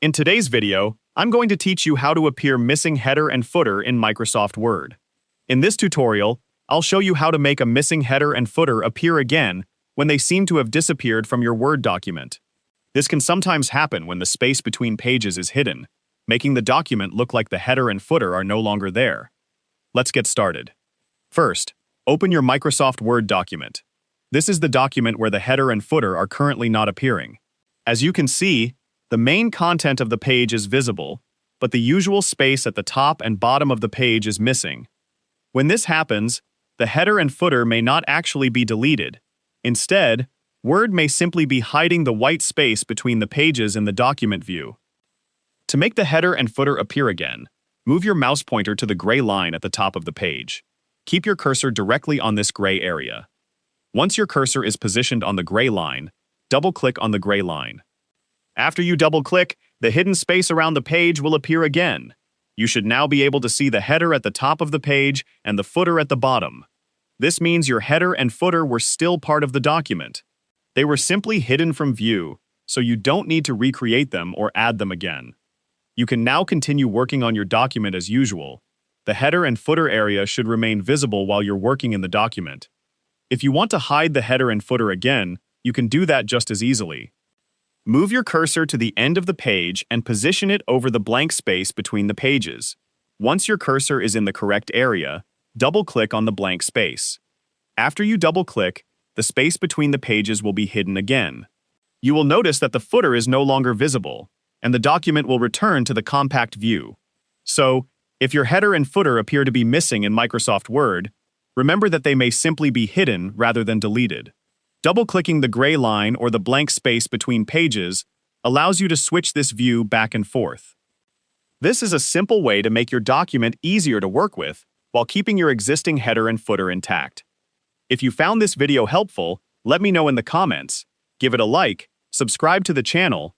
In today's video, I'm going to teach you how to appear missing header and footer in Microsoft Word. In this tutorial, I'll show you how to make a missing header and footer appear again when they seem to have disappeared from your Word document. This can sometimes happen when the space between pages is hidden, making the document look like the header and footer are no longer there. Let's get started. First, open your Microsoft Word document. This is the document where the header and footer are currently not appearing. As you can see, the main content of the page is visible, but the usual space at the top and bottom of the page is missing. When this happens, the header and footer may not actually be deleted. Instead, Word may simply be hiding the white space between the pages in the document view. To make the header and footer appear again, move your mouse pointer to the gray line at the top of the page. Keep your cursor directly on this gray area. Once your cursor is positioned on the gray line, double-click on the gray line. After you double-click, the hidden space around the page will appear again. You should now be able to see the header at the top of the page and the footer at the bottom. This means your header and footer were still part of the document. They were simply hidden from view, so you don't need to recreate them or add them again. You can now continue working on your document as usual. The header and footer area should remain visible while you're working in the document. If you want to hide the header and footer again, you can do that just as easily. Move your cursor to the end of the page and position it over the blank space between the pages. Once your cursor is in the correct area, double-click on the blank space. After you double-click, the space between the pages will be hidden again. You will notice that the footer is no longer visible, and the document will return to the compact view. So, if your header and footer appear to be missing in Microsoft Word, remember that they may simply be hidden rather than deleted. Double-clicking the gray line or the blank space between pages allows you to switch this view back and forth. This is a simple way to make your document easier to work with while keeping your existing header and footer intact. If you found this video helpful, let me know in the comments, give it a like, subscribe to the channel,